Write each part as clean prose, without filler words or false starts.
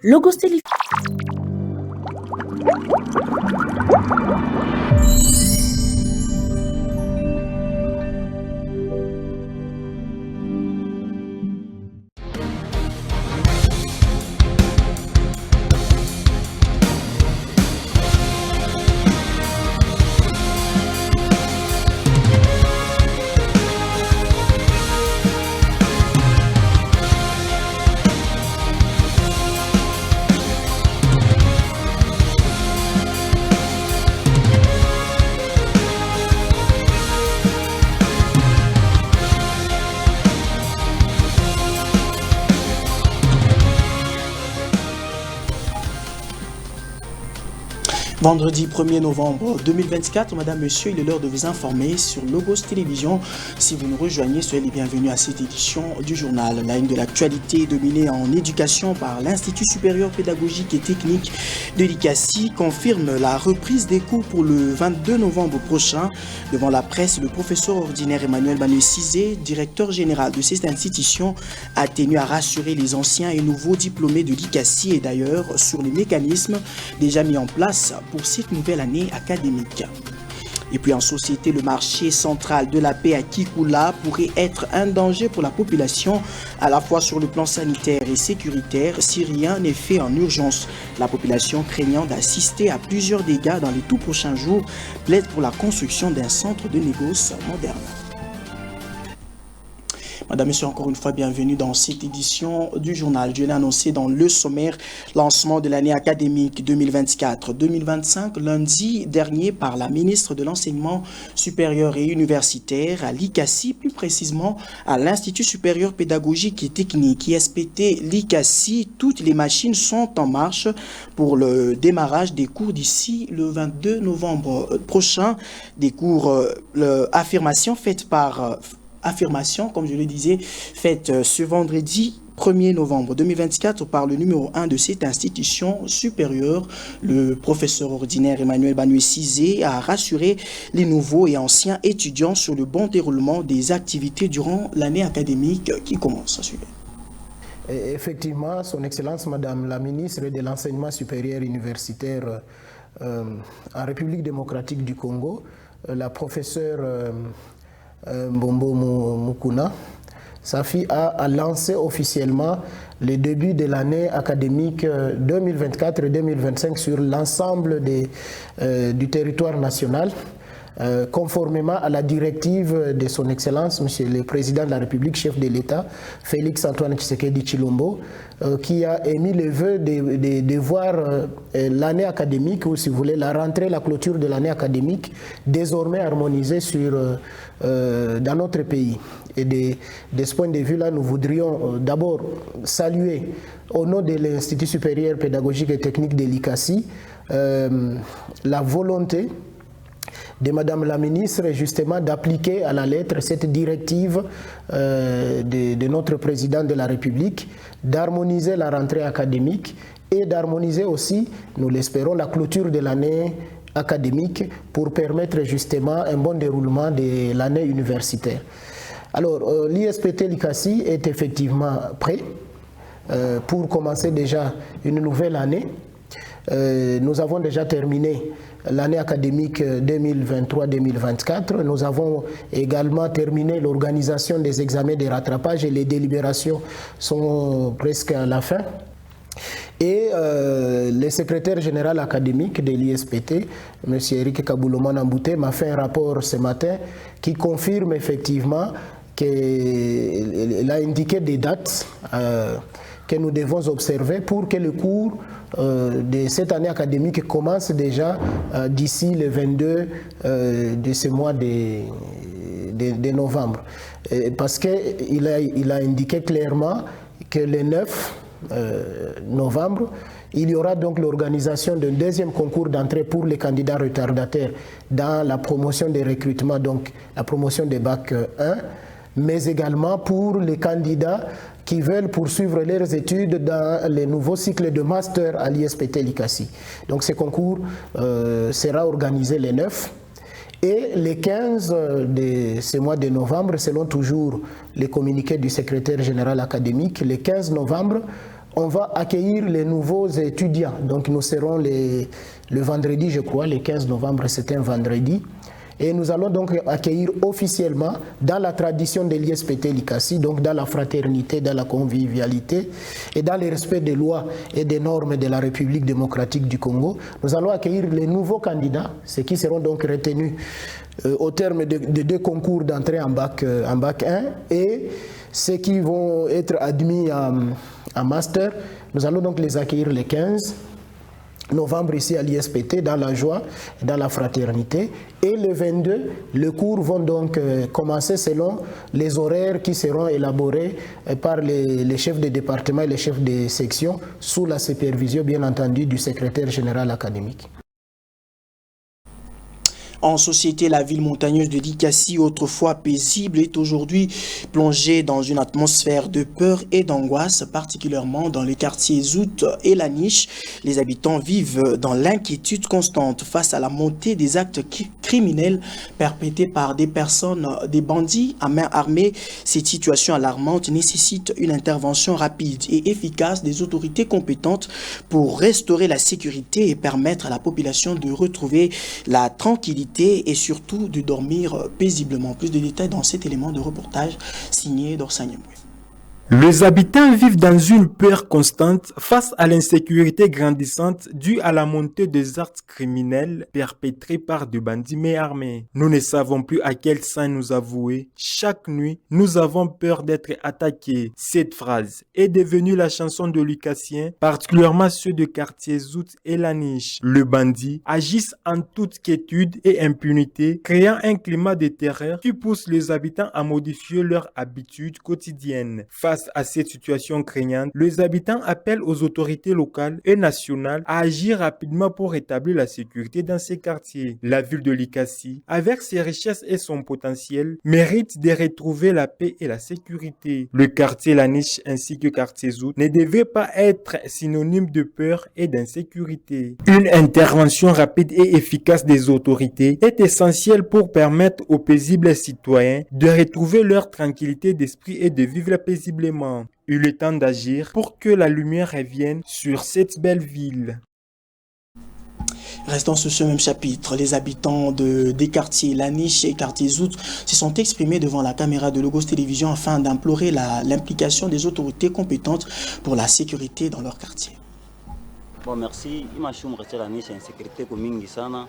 Logos Télé. Vendredi 1er novembre 2024, Madame, Monsieur, il est l'heure de vous informer sur Logos Télévision. Si vous nous rejoignez, soyez les bienvenus à cette édition du journal. La une de l'actualité dominée en éducation par l'Institut supérieur pédagogique et technique de l'ICASI confirme la reprise des cours pour le 22 novembre prochain. Devant la presse, le professeur ordinaire Emmanuel Banué-Cizé, directeur général de cette institution, a tenu à rassurer les anciens et nouveaux diplômés de l'ICASI et d'ailleurs sur les mécanismes déjà mis en place pour cette nouvelle année académique. Et puis en société, le marché central de la paix à Kikoula pourrait être un danger pour la population, à la fois sur le plan sanitaire et sécuritaire, si rien n'est fait en urgence. La population, craignant d'assister à plusieurs dégâts dans les tout prochains jours, plaide pour la construction d'un centre de négoce moderne. Madame, Monsieur, encore une fois, bienvenue dans cette édition du journal. Je l'ai annoncé dans le sommaire, lancement de l'année académique 2024-2025, lundi dernier par la ministre de l'Enseignement supérieur et universitaire à l'ICASI, plus précisément à l'Institut supérieur pédagogique et technique, ISPT l'ICASI. Toutes les machines sont en marche pour le démarrage des cours d'ici le 22 novembre prochain. Des cours, affirmation, comme je le disais, faite ce vendredi 1er novembre 2024 par le numéro 1 de cette institution supérieure. Le professeur ordinaire Emmanuel Banué-Cizé a rassuré les nouveaux et anciens étudiants sur le bon déroulement des activités durant l'année académique qui commence à suivre. Effectivement, Son Excellence Madame la ministre de l'Enseignement supérieur universitaire en République démocratique du Congo, la professeure Mbombo Mukuna, Safi a lancé officiellement le début de l'année académique 2024-2025 sur l'ensemble du territoire national, conformément à la directive de son Excellence, Monsieur le Président de la République, chef de l'État, Félix Antoine Tshisekedi Tshilombo, qui a émis le vœu de voir l'année académique, ou si vous voulez, la rentrée, la clôture de l'année académique, désormais harmonisée dans notre pays. Et de ce point de vue-là, nous voudrions d'abord saluer, au nom de l'Institut supérieur pédagogique et technique de l'ICASI, la volonté de Madame la ministre justement d'appliquer à la lettre cette directive de notre président de la République, d'harmoniser la rentrée académique et d'harmoniser aussi, nous l'espérons, la clôture de l'année académique pour permettre justement un bon déroulement de l'année universitaire. Alors, l'ISPT l'ICASI est effectivement prêt pour commencer déjà une nouvelle année. Nous avons déjà terminé l'année académique 2023-2024. Nous avons également terminé l'organisation des examens de rattrapage et les délibérations sont presque à la fin. Et le secrétaire général académique de l'ISPT, M. Eric Kaboulomana-Mbouté, m'a fait un rapport ce matin qui confirme effectivement qu'il a indiqué des dates que nous devons observer pour que le cours de cette année académique commence déjà d'ici le 22 de ce mois de novembre. Parce qu'il a indiqué clairement que le 9 novembre, il y aura donc l'organisation d'un deuxième concours d'entrée pour les candidats retardataires dans la promotion des recrutements, donc la promotion des bac 1, mais également pour les candidats qui veulent poursuivre leurs études dans les nouveaux cycles de master à l'ISPT Likasi. Donc ce concours sera organisé les 9 et les 15 de ce mois de novembre, selon toujours les communiqués du secrétaire général académique, les 15 novembre, on va accueillir les nouveaux étudiants. Donc nous serons le vendredi, je crois, le 15 novembre, c'est un vendredi. Et nous allons donc accueillir officiellement, dans la tradition de l'ISPT Likasi, donc dans la fraternité, dans la convivialité et dans le respect des lois et des normes de la République démocratique du Congo, nous allons accueillir les nouveaux candidats, ceux qui seront donc retenus au terme de 2 concours d'entrée en bac 1 et ceux qui vont être admis en master. Nous allons donc les accueillir le 15 novembre ici à l'ISPT dans la joie, dans la fraternité. Et le 22, les cours vont donc commencer selon les horaires qui seront élaborés par les chefs de département et les chefs de section sous la supervision bien entendu du secrétaire général académique. En société, la ville montagneuse de Likasi, autrefois paisible, est aujourd'hui plongée dans une atmosphère de peur et d'angoisse, particulièrement dans les quartiers Zout et La Niche. Les habitants vivent dans l'inquiétude constante face à la montée des actes criminels perpétrés par des personnes, des bandits à main armée. Cette situation alarmante nécessite une intervention rapide et efficace des autorités compétentes pour restaurer la sécurité et permettre à la population de retrouver la tranquillité et surtout de dormir paisiblement. Plus de détails dans cet élément de reportage signé d'Orsanyemwe. Les habitants vivent dans une peur constante face à l'insécurité grandissante due à la montée des actes criminels perpétrés par des bandits mais armés. Nous ne savons plus à quel sein nous avouer. Chaque nuit, nous avons peur d'être attaqués. Cette phrase est devenue la chanson de Likassien, particulièrement ceux de quartier Zout et La Niche. Le bandit agissent en toute quiétude et impunité, créant un climat de terreur qui pousse les habitants à modifier leurs habitudes quotidiennes. Face à cette situation craignante, les habitants appellent aux autorités locales et nationales à agir rapidement pour rétablir la sécurité dans ces quartiers. La ville de Likasi, avec ses richesses et son potentiel, mérite de retrouver la paix et la sécurité. Le quartier La Niche ainsi que quartier Zout ne devait pas être synonyme de peur et d'insécurité. Une intervention rapide et efficace des autorités est essentielle pour permettre aux paisibles citoyens de retrouver leur tranquillité d'esprit et de vivre paisiblement. Il est temps d'agir pour que la lumière revienne sur cette belle ville. Restons sur ce même chapitre. Les habitants des quartiers La Niche et quartier Zout se sont exprimés devant la caméra de Logos Télévision afin d'implorer l'implication des autorités compétentes pour la sécurité dans leur quartier. Bon, merci. Imashu mkate La Niche insécurité kumingi sana.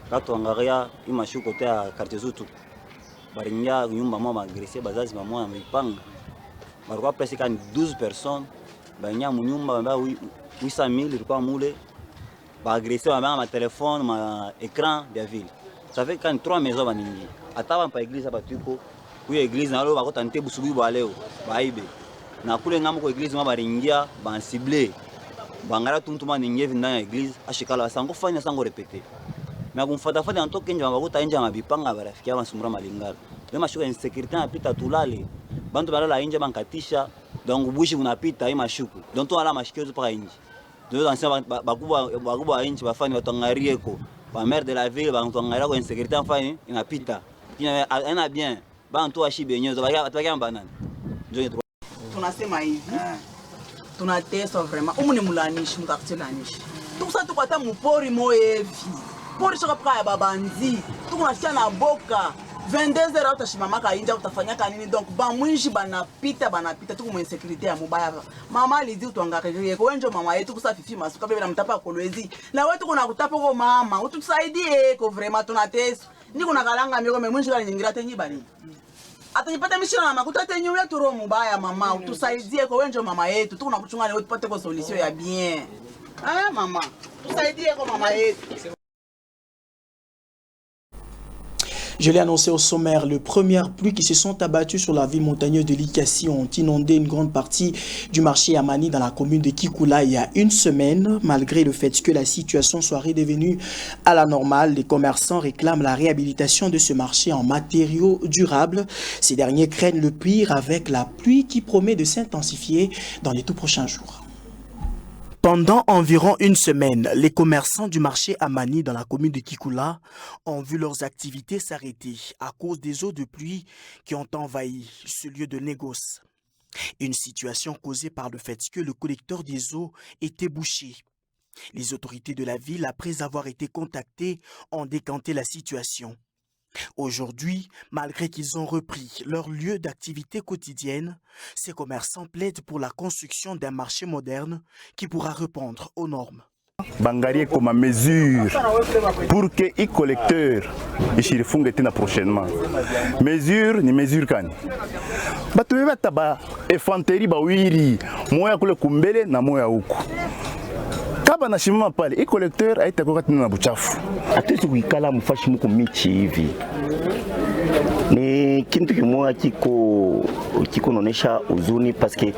Kato angaria imashu kote ya quartier Zout. Baringia nyumba mwa agressé bazazi mwa na mipanga. Barua presque 12 personnes, banya munyumba ba 800 000 ilikuwa mule, ba agressé ba ma téléphone, ma écran de la ville. Ça fait quand 3 maisons baningi. Ataba pa église ba tuko, ku église na lo ba ko tante busubi ba leo, ba ibe. Na kule ngamo ko église ma baringia, ba ciblé. Bangara tuntuma ningi vinda église, ashikala sango fanya sango répéter. Mais kumfata fata antoke nje ba ko ta nje mabipanga barafikia basumura malingala. Lema shuka insécurité na pita tulale. Bantu balala inje bankatisha donc bushi unapita hii mashuku donc to ala mashikio pa inje ndio ancien bakubwa inje bafani batangarie ko ba maire de la ville bantangaria ko insécurité afani inapita kina ana bien bantu ashibe nyezo baka banana ndio tunasema hivi tunateswa vraiment umuni mulanishi mkartie La Niche tukusa tukata mupori moyevi pori shoka pa babanzi tukunasikia na boka 22h utashimamaka inja utafanyaka nini donc bamwishi banapita tuku mu insécurité ya mubaya mama alizi utwangakirie ko wenjo mama yetu kusafifi masuka bebe na mtapa kolwezi na wetu kuna kutapa ko mama utusaidie ko vraiment tunateswa ni kuna kalanga miko memwishi kali nyingira tenyi bali atanipata mishina na makuta tenyi yetu ro mubaya mama utusaidie ko wenjo mama yetu tukuna kuchunga wetu pate ko solution ya bien mama tusaidie ko mama yetu. Je l'ai annoncé au sommaire, les premières pluies qui se sont abattues sur la ville montagneuse de Likasi ont inondé une grande partie du marché Amani dans la commune de Kikula il y a une semaine. Malgré le fait que la situation soit redevenue à la normale, les commerçants réclament la réhabilitation de ce marché en matériaux durables. Ces derniers craignent le pire avec la pluie qui promet de s'intensifier dans les tout prochains jours. Pendant environ une semaine, les commerçants du marché Amani dans la commune de Kikula ont vu leurs activités s'arrêter à cause des eaux de pluie qui ont envahi ce lieu de négoce. Une situation causée par le fait que le collecteur des eaux était bouché. Les autorités de la ville, après avoir été contactées, ont décanté la situation. Aujourd'hui, malgré qu'ils ont repris leur lieu d'activité quotidienne, ces commerçants plaident pour la construction d'un marché moderne qui pourra répondre aux normes. Bangarie comme mesure pour que les collecteurs se refonguent prochainement. Mesure ni mesure kani. Batu bata ba effanteri ba wiri moya kule kumbele na moya huku. Kaba na shimama pale, i collecteur aita kwa tina na buchafu. Hatuwezi kuikala mfashi mko michi hivi. Ni kitu kimoja kiko naonesha uzuni paske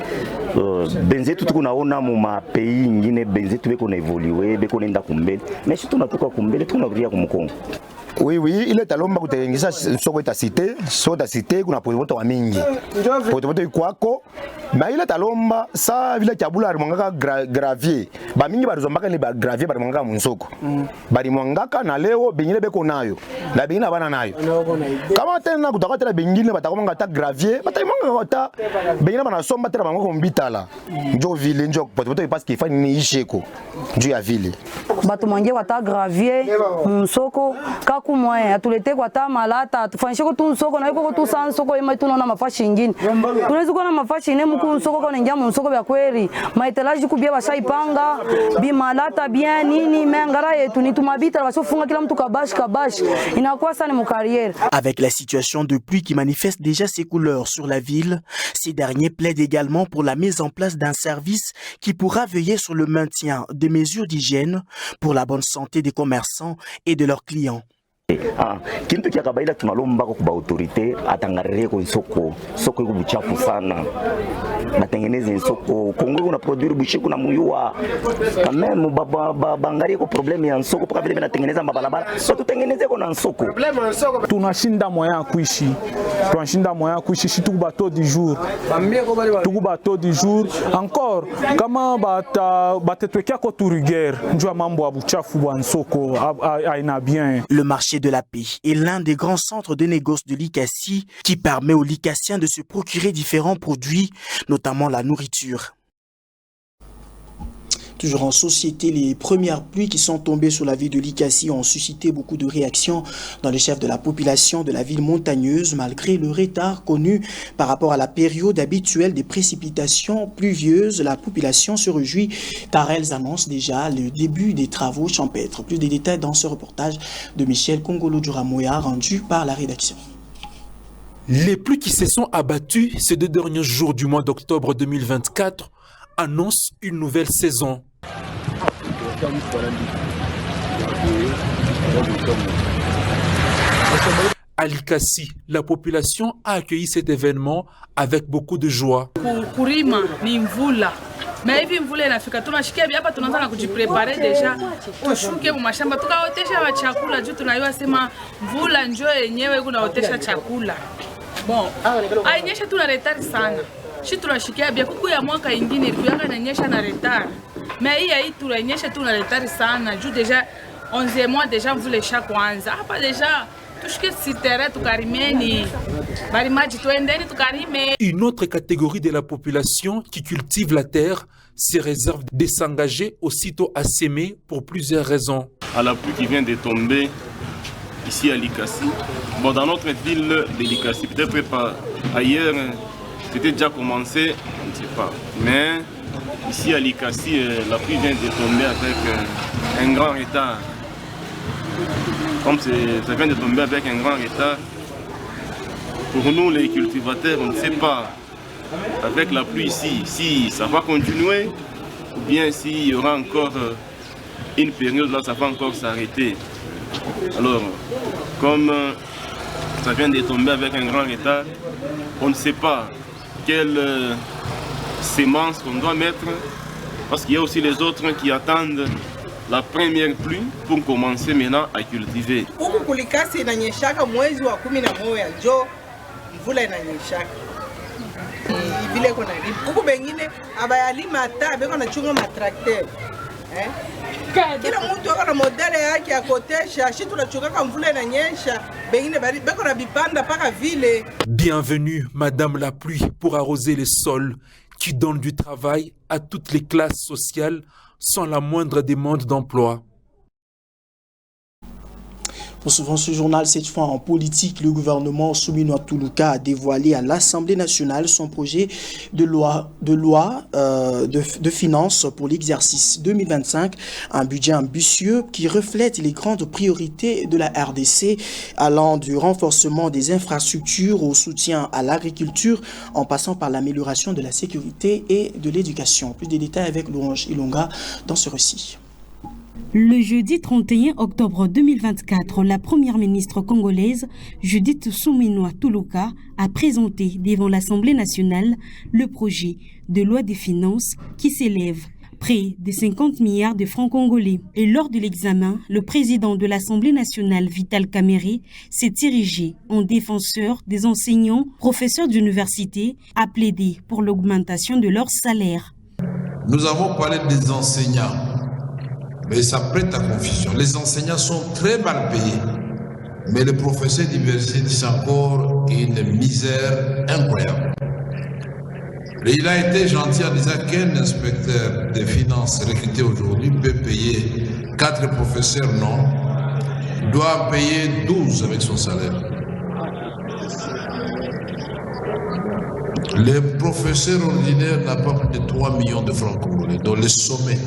benzetu tuko naona mu mapei ingine benzetu beko na evoluer beko nenda kumbele. Mais si tunatoka kumbele tunarudia kumkongo. Oui, il est à l'homme qui est ça, soko ta cité, kuna potepoto wa mingi. Potepoto ikwako, mais il est à l'homme ça vile chabula rimwanga gravier. Ba mingi baruzombaka ni ba gravier barimwanga munsoko. Barimwanga na leo bingine beko nayo. Na bingine bana nayo. Kama tena kutaka tena bingine batakomanga ta gravier, batamanga ta bingine bana somba tena bango kombitala. Njo vile njo potepoto parce qu'il faut ni isheko. Njo ya vile. Batu mwange wata gravier munsoko kumwe atulete kwa tamalata tufanyishe ko tunsoko na iko tu sansoko yema tunaona mafashi nyingine tunaweza kuona mafashi ne mku nsoko kwa njia msoko vya kweli maitelaji kubia bashaipanga bimalata bien nini mengara yetu ni tumabita basofunga kila mtu kabash inakuwa sana mu carrière. Avec la situation de pluie qui manifeste déjà ses couleurs sur la ville, ces derniers plaident également pour la mise en place d'un service qui pourra veiller sur le maintien des mesures d'hygiène pour la bonne santé des commerçants et de leurs clients. Kintu kia kabaila tunalomba kwa autorite atangarie kwa soko iko buchafu sana batengeneze soko Kongo kuna produire bushiku na muyua kama bangarie kwa problem ya soko kwa vile banatengeneza mabalabala so tutengeneze kwa soko tunashinda moya kuishi tuku bateau du jour encore kama batetwekea kwa turigere njua mambo ya buchafu bwa soko aina bien. Le marché de la paix est l'un des grands centres de négoce de Likasi qui permet aux Likassiens de se procurer différents produits, notamment la nourriture. Toujours en société, les premières pluies qui sont tombées sur la ville de Likasi ont suscité beaucoup de réactions dans les chefs de la population de la ville montagneuse, malgré le retard connu par rapport à la période habituelle des précipitations pluvieuses. La population se réjouit car elles annoncent déjà le début des travaux champêtres. Plus de détails dans ce reportage de Michel Kongolo-Djuramoya rendu par la rédaction. Les pluies qui se sont abattues ces 2 derniers jours du mois d'octobre 2024 annonce une nouvelle saison. À Likasi, la population a accueilli cet événement avec beaucoup de joie. Kurima ni mvula. Mais hivi mvula inafika tunashikia hapa tunaanza na kujiprepare deja. Tushuke mu mashamba tukaotesha chakula juu tunayua sema mvula njoo yenyewe kunaotesha chakula. Bon, ainyesha tuna retard sana. Shi tunashikia bia kuku ya mwaka ingine kuyaka inanyesha na retard. Mais hii tunanyesha tuna retard sana juu deja 11 mois deja mvula isha kwanza. Hapa deja Une autre catégorie de la population qui cultive la terre se réserve de s'engager aussitôt à s'aimer pour plusieurs raisons. À la pluie qui vient de tomber ici à Likasi, bon, dans notre ville de Likasi, peut-être pas ailleurs, c'était déjà commencé, on ne sait pas. Mais ici à Likasi, la pluie vient de tomber avec un grand retard. Comme ça vient de tomber avec un grand retard, pour nous les cultivateurs, on ne sait pas, avec la pluie ici, si ça va continuer, ou bien s'il y aura encore une période là, ça va encore s'arrêter. Alors, comme ça vient de tomber avec un grand retard. On ne sait pas quelle sémence qu'on doit mettre, parce qu'il y a aussi les autres qui attendent la première pluie pour commencer maintenant à cultiver. Huku kulikasi inanyeshaka mwezi wa 11 jo mvula inanyeshaka. Vile kuna lipo. Huku bengine abayalima hata beko na chunga matrakter. Kila mtu akona modele yake ya kotesha, shi tunachukaka mvula inanyesha, bengine beko na bipanda paka vile. Bienvenue, Madame la pluie, pour arroser les sols qui donnent du travail à toutes les classes sociales sans la moindre demande d'emploi. Poursuivant ce journal, cette fois en politique, le gouvernement Souminois Toulouka a dévoilé à l'Assemblée nationale son projet de loi de finances pour l'exercice 2025, un budget ambitieux qui reflète les grandes priorités de la RDC, allant du renforcement des infrastructures au soutien à l'agriculture, en passant par l'amélioration de la sécurité et de l'éducation. Plus de détails avec Louange Ilonga dans ce récit. Le jeudi 31 octobre 2024, la première ministre congolaise, Judith Souminois Toulouka, a présenté devant l'Assemblée nationale le projet de loi des finances qui s'élève près de 50 milliards de francs congolais. Et lors de l'examen, le président de l'Assemblée nationale, Vital Kamerhe, s'est érigé en défenseur des enseignants, professeurs d'université, a plaidé pour l'augmentation de leur salaire. Nous avons parlé des enseignants. Mais ça prête à confusion. Les enseignants sont très mal payés. Mais les professeurs d'université, c'est encore une misère incroyable. Et il a été gentil en disant qu'un inspecteur des finances recruté aujourd'hui peut payer 4 professeurs, non. Il doit payer 12 avec son salaire. Les professeurs ordinaires n'ont pas plus de 3 millions de francs congolais, dans les sommets.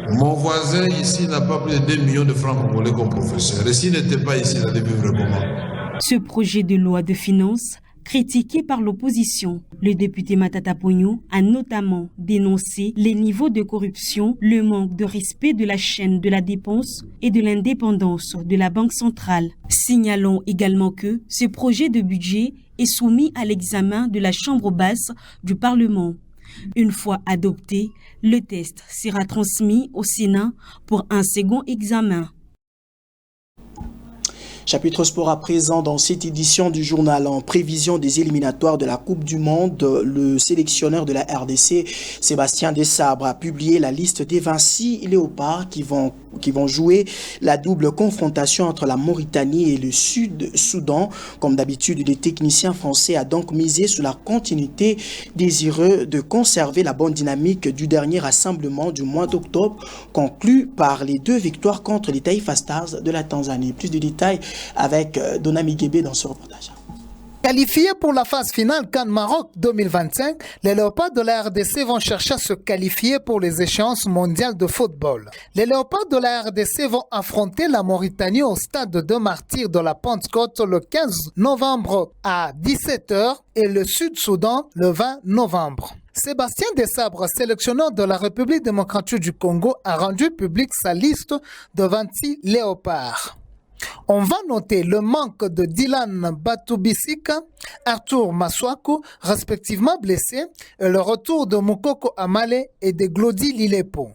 Mon voisin ici n'a pas plus de 2 millions de francs congolais comme professeur. Et s'il n'était pas ici, il allait vivre comment? Ce projet de loi de finances, critiqué par l'opposition, le député Matata Pogno a notamment dénoncé les niveaux de corruption, le manque de respect de la chaîne de la dépense et de l'indépendance de la Banque centrale. Signalons également que ce projet de budget est soumis à l'examen de la Chambre basse du Parlement. Une fois adopté, le test sera transmis au Sénat pour un second examen. Chapitre sport à présent dans cette édition du journal. En prévision des éliminatoires de la Coupe du Monde, le sélectionneur de la RDC, Sébastien Desabre, a publié la liste des 26 léopards qui vont jouer la double confrontation entre la Mauritanie et le Sud-Soudan. Comme d'habitude, les techniciens français ont donc misé sur la continuité, désireux de conserver la bonne dynamique du dernier rassemblement du mois d'octobre, conclu par les 2 victoires contre les Taifa Stars de la Tanzanie. Plus de détails avec Donami Guébé dans ce reportage. Qualifiés pour la phase finale CAN Maroc 2025, les Léopards de la RDC vont chercher à se qualifier pour les échéances mondiales de football. Les Léopards de la RDC vont affronter la Mauritanie au stade de Martyrs de la Pentecôte le 15 novembre à 17 h et le Sud-Soudan le 20 novembre. Sébastien Desabre, sélectionneur de la République démocratique du Congo, a rendu public sa liste de 26 léopards. On va noter le manque de Dylan Batubisika, Arthur Maswaku, respectivement blessés, et le retour de Mukoko Amale et de Glody Lilepo.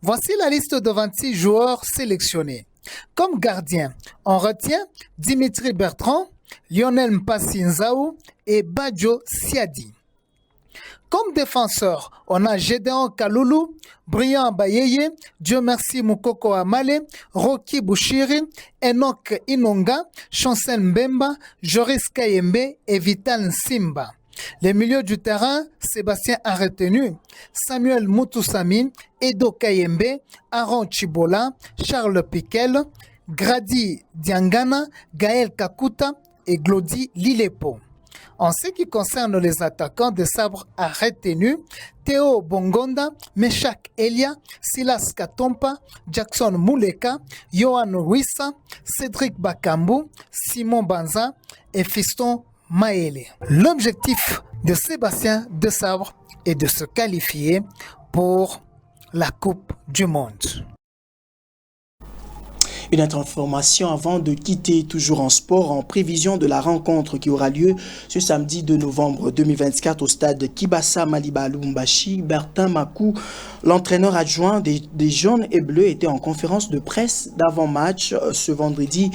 Voici la liste de 26 joueurs sélectionnés. Comme gardien, on retient Dimitri Bertrand, Lionel Mpassi-Nzaou et Badjo Siadi. Comme défenseur, on a Gédéon Kaloulou, Brian Bayeye, Dieu merci Mukoko Amale, Rocky Bouchiri, Enoch Inonga, Chancel Mbemba, Joris Kayembe et Vital Simba. Les milieux du terrain, Sébastien a retenu Samuel Mutusami, Edo Kayembe, Aaron Chibola, Charles Piquel, Grady Diangana, Gaël Kakuta et Glody Lilepo. En ce qui concerne les attaquants, Desabre a retenu Théo Bongonda, Meshak Elia, Silas Katompa, Jackson Mouleka, Johan Wissa, Cédric Bakambu, Simon Banza et Fiston Maele. L'objectif de Sébastien Desabre est de se qualifier pour la Coupe du Monde. Une autre information avant de quitter, toujours en sport, en prévision de la rencontre qui aura lieu ce samedi 2 novembre 2024 au stade Kibasa Maliba Lubumbashi. Bertin Makou, l'entraîneur adjoint des Jaunes et Bleus, était en conférence de presse d'avant-match ce vendredi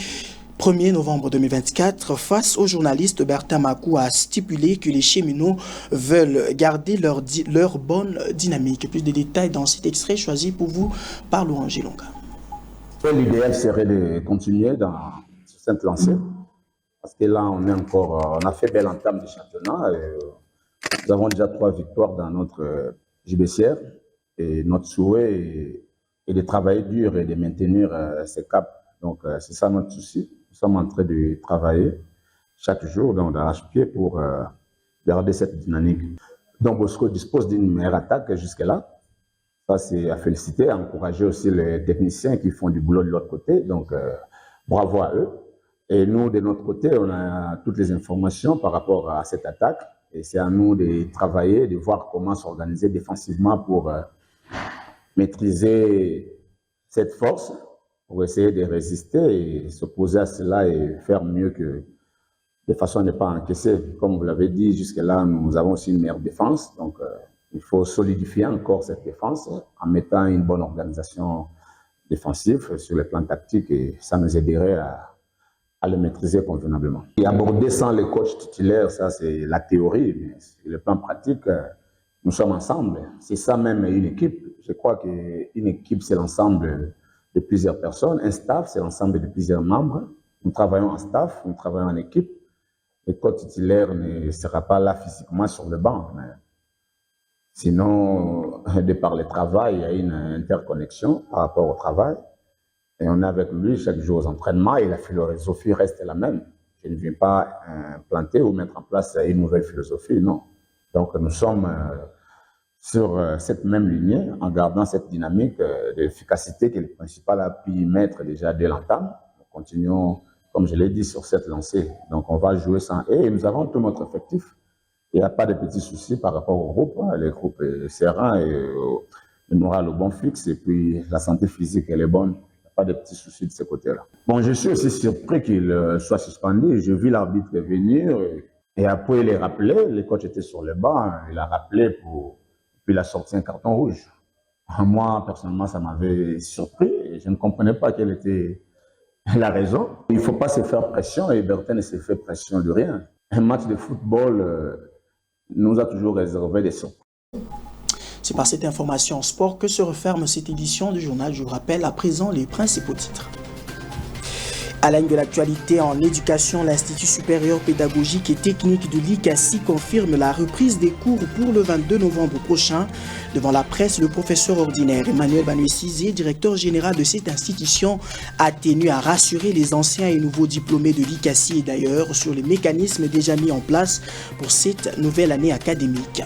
1er novembre 2024. Face aux journalistes, Bertin Makou a stipulé que les cheminots veulent garder leur bonne dynamique. Plus de détails dans cet extrait choisi pour vous par Laurent Gilonga. L'idéal serait de continuer dans cette lancée, parce que là, on a fait belle entame du championnat. Nous avons déjà 3 victoires dans notre JBCR, et notre souhait est de travailler dur et de maintenir ces caps. Donc, c'est ça notre souci. Nous sommes en train de travailler chaque jour d'arrache-pied pour garder cette dynamique. Donc, Bosco dispose d'une meilleure attaque jusque-là. Ça, c'est à féliciter, à encourager aussi les techniciens qui font du boulot de l'autre côté. Donc, bravo à eux. Et nous, de notre côté, on a toutes les informations par rapport à cette attaque. Et c'est à nous de travailler, de voir comment s'organiser défensivement pour maîtriser cette force, pour essayer de résister et s'opposer à cela et faire mieux que de façon à ne pas encaisser. Comme vous l'avez dit, jusque-là, nous avons aussi une meilleure défense. Donc, il faut solidifier encore cette défense en mettant une bonne organisation défensive sur le plan tactique et ça nous aiderait à le maîtriser convenablement. Et aborder sans les coachs titulaires, ça c'est la théorie, mais sur le plan pratique, nous sommes ensemble. C'est ça même une équipe. Je crois qu'une équipe, c'est l'ensemble de plusieurs personnes. Un staff, c'est l'ensemble de plusieurs membres. Nous travaillons en staff, nous travaillons en équipe. Le coach titulaire ne sera pas là physiquement sur le banc, mais sinon, de par le travail, il y a une interconnexion par rapport au travail. Et on est avec lui chaque jour aux entraînements et la philosophie reste la même. Je ne viens pas implanter ou mettre en place une nouvelle philosophie, non. Donc nous sommes sur cette même lignée en gardant cette dynamique d'efficacité que le principal a pu mettre déjà dès l'entame. Nous continuons, comme je l'ai dit, sur cette lancée. Donc on va jouer sans... Et nous avons tout notre effectif. Il n'y a pas de petits soucis par rapport au groupe. Le groupe est serein et le moral au bon fixe. Et puis la santé physique, elle est bonne. Il n'y a pas de petits soucis de ce côté-là. Bon, je suis aussi surpris qu'il soit suspendu. J'ai vu l'arbitre venir et après il est rappelé. Le coach était sur le banc. Il a rappelé puis il a sorti un carton rouge. Moi, personnellement, ça m'avait surpris. Et je ne comprenais pas quelle était la raison. Il ne faut pas se faire pression et Bertin ne se fait pression de rien. Un match de football nous a toujours réservé des surprises. C'est par cette information en sport que se referme cette édition du journal. Je vous rappelle à présent les principaux titres. À la ligne de l'actualité en éducation, l'Institut supérieur pédagogique et technique de l'ICASI confirme la reprise des cours pour le 22 novembre prochain. Devant la presse, le professeur ordinaire Emmanuel Banoué-Cizé, directeur général de cette institution, a tenu à rassurer les anciens et nouveaux diplômés de l'ICASI et d'ailleurs sur les mécanismes déjà mis en place pour cette nouvelle année académique.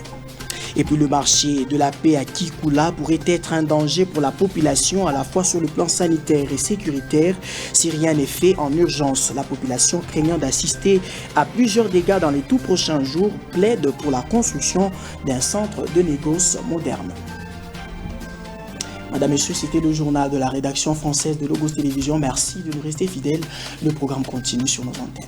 Et puis le marché de la paix à Kikula pourrait être un danger pour la population à la fois sur le plan sanitaire et sécuritaire si rien n'est fait en urgence. La population craignant d'assister à plusieurs dégâts dans les tout prochains jours plaide pour la construction d'un centre de négoce moderne. Madame, Messieurs, c'était le journal de la rédaction française de Logos Télévision. Merci de nous rester fidèles. Le programme continue sur nos antennes.